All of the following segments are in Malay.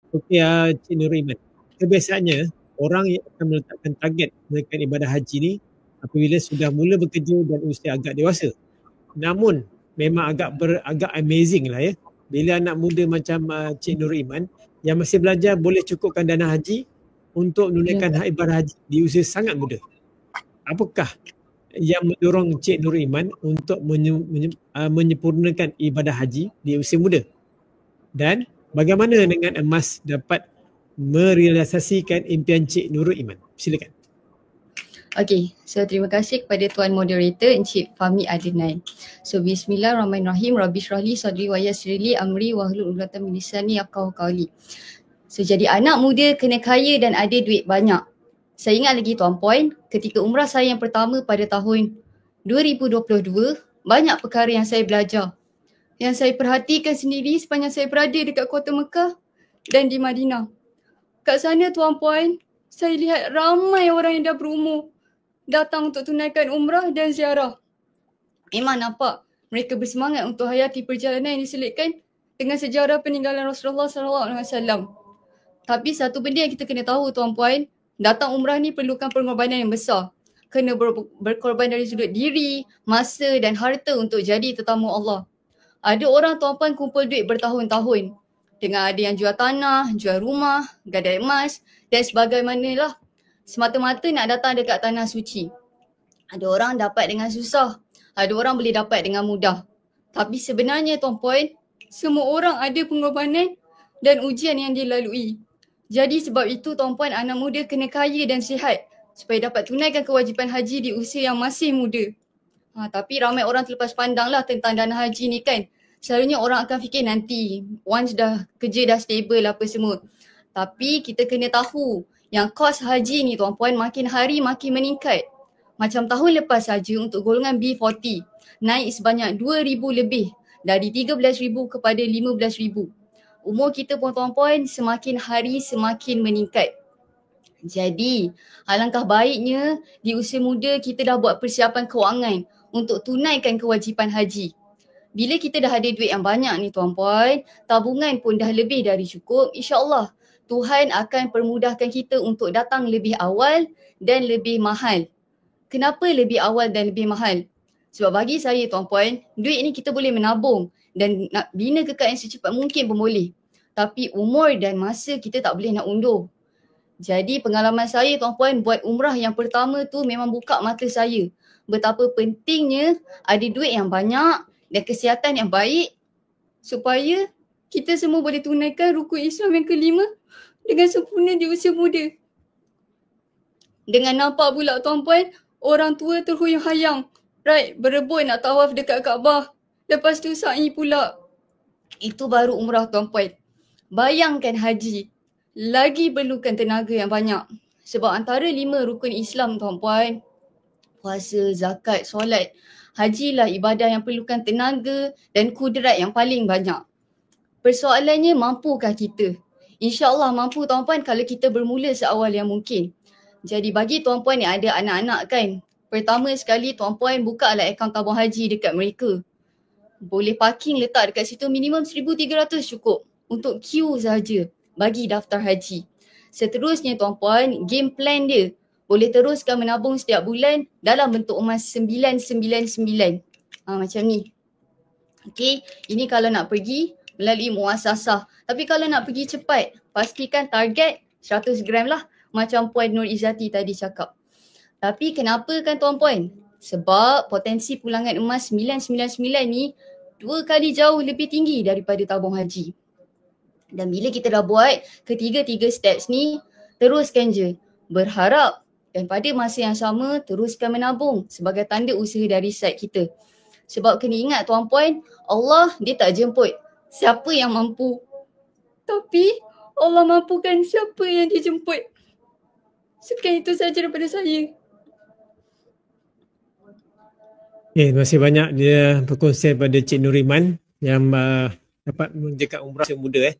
Okey, Cik Nur Iman. Kebiasaannya orang yang akan meletakkan target menunaikan ibadah haji ni apabila sudah mula bekerja dan usia agak dewasa. Namun memang agak amazing lah ya. Bila anak muda macam Cik Nur Iman yang masih belajar boleh cukupkan dana haji untuk menunaikan ibadah haji di usia sangat muda. Apakah yang mendorong Cik Nur Iman untuk menyempurnakan ibadah haji di usia muda? Dan bagaimana dengan emas dapat merealisasikan impian Cik Nurul Iman? Silakan. Okay, so terima kasih kepada Tuan Moderator Encik Fahmi Adnan. So bismillahirrahmanirrahim. Rabbi syrahli sadri wa yassirli amri wahlul 'uqdatam min lisani yafqahu qawli. So jadi anak muda kena kaya dan ada duit banyak. Saya ingat lagi Tuan Puan, ketika umrah saya yang pertama pada tahun 2022, banyak perkara yang saya belajar. Yang saya perhatikan sendiri sepanjang saya berada dekat kota Mekah dan di Madinah. Kat sana Tuan Puan, saya lihat ramai orang yang dah berumur datang untuk tunaikan umrah dan ziarah. Memang nampak mereka bersemangat untuk hayati perjalanan yang diselitkan dengan sejarah peninggalan Rasulullah SAW. Tapi satu benda yang kita kena tahu Tuan Puan, datang umrah ni perlukan pengorbanan yang besar. Kena berkorban dari sudut diri, masa dan harta untuk jadi tetamu Allah. Ada orang Tuan Puan kumpul duit bertahun-tahun. Dengan ada yang jual tanah, jual rumah, gadai emas dan sebagaimanalah. Semata-mata nak datang dekat tanah suci. Ada orang dapat dengan susah. Ada orang boleh dapat dengan mudah. Tapi sebenarnya Tuan Puan, semua orang ada pengorbanan dan ujian yang dilalui. Jadi sebab itu Tuan Puan, anak muda kena kaya dan sihat supaya dapat tunaikan kewajipan haji di usia yang masih muda. Tapi ramai orang terlepas pandang lah tentang dana haji ni kan. Selalunya orang akan fikir nanti, once dah kerja dah stable apa semua. Tapi kita kena tahu yang kos haji ni Tuan Puan makin hari makin meningkat. Macam tahun lepas saja untuk golongan B40 naik sebanyak 2,000 lebih, dari 13,000 kepada 15,000. Umur kita pun Tuan Puan semakin hari semakin meningkat. Jadi alangkah baiknya di usia muda kita dah buat persiapan kewangan untuk tunaikan kewajipan haji. Bila kita dah ada duit yang banyak ni Tuan Puan, tabungan pun dah lebih dari cukup, insya-Allah Tuhan akan permudahkan kita untuk datang lebih awal dan lebih mahal. Kenapa lebih awal dan lebih mahal? Sebab bagi saya Tuan Puan, duit ni kita boleh menabung dan nak bina kekayaan secepat mungkin pun boleh. Tapi umur dan masa kita tak boleh nak undur. Jadi pengalaman saya Tuan Puan buat umrah yang pertama tu memang buka mata saya. Betapa pentingnya ada duit yang banyak dan kesihatan yang baik supaya kita semua boleh tunaikan rukun Islam yang kelima dengan sempurna di usia muda. Dengan nampak pula Tuan Puan, orang tua terhuyang-hayang, berebut nak tawaf dekat Kaabah. Lepas tu sa'i pula. Itu baru umrah Tuan Puan. Bayangkan haji, lagi perlukan tenaga yang banyak. Sebab antara 5 rukun Islam Tuan Puan, puasa, zakat, solat, hajilah ibadah yang perlukan tenaga dan kudrat yang paling banyak. Persoalannya, mampukah kita? InsyaAllah mampu Tuan Puan kalau kita bermula seawal yang mungkin. Jadi bagi Tuan Puan yang ada anak-anak kan, pertama sekali Tuan Puan bukalah akaun tabung haji dekat mereka. Boleh parking letak dekat situ minimum 1,300 cukup untuk queue sahaja bagi daftar haji. Seterusnya Tuan Puan, game plan dia boleh teruskan menabung setiap bulan dalam bentuk emas 999. Macam ni. Okay, ini kalau nak pergi melalui muasasah. Tapi kalau nak pergi cepat, pastikan target 100 gram lah. Macam Puan Nur Izzati tadi cakap. Tapi kenapa kan Tuan Puan? Sebab potensi pulangan emas 999 ni 2 kali jauh lebih tinggi daripada tabung haji. Dan bila kita dah buat ketiga-tiga steps ni, teruskan je. Berharap dan pada masa yang sama teruskan menabung sebagai tanda usaha dari side kita. Sebab kena ingat Tuan Puan, Allah dia tak jemput siapa yang mampu. Tapi Allah mampukan siapa yang dijemput. Sekian itu saja daripada saya. Terima kasih banyak dia perkongsian pada Cik Nur Iman yang dapat mengerjakan umrah usia muda.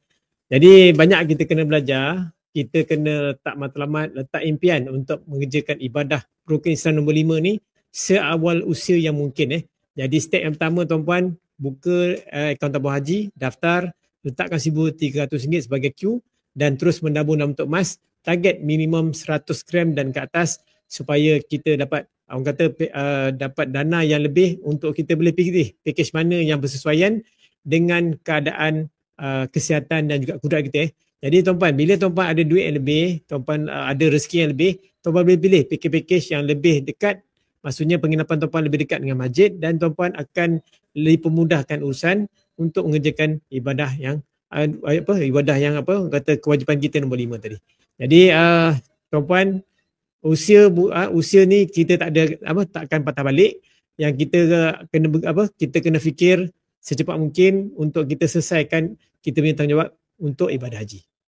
Jadi banyak kita kena belajar, kita kena letak matlamat, letak impian untuk mengerjakan ibadah rukun Islam nombor 5 ni seawal usia yang mungkin. Jadi step yang pertama tuan-puan, buka akaun tabung haji, daftar, letakkan RM1,300 sebagai queue dan terus menabung dalam bentuk emas, target minimum 100 gram dan ke atas supaya kita dapat orang kata dapat dana yang lebih untuk kita boleh pilih pakej mana yang bersesuaian dengan keadaan kesihatan dan juga kudrat kita. Jadi tuan-puan, bila tuan-puan ada duit yang lebih, tuan-puan ada rezeki yang lebih, tuan-puan boleh pilih pakej-pakej yang lebih dekat. Maksudnya penginapan tuan-puan lebih dekat dengan masjid dan tuan-puan akan lebih memudahkan urusan untuk mengerjakan ibadah yang kata kewajipan kita nombor 5 tadi. Jadi tuan-puan, usia ni kita tak ada takkan patah balik. Yang kita kena fikir secepat mungkin untuk kita selesaikan kita punya tanggungjawab untuk ibadah haji.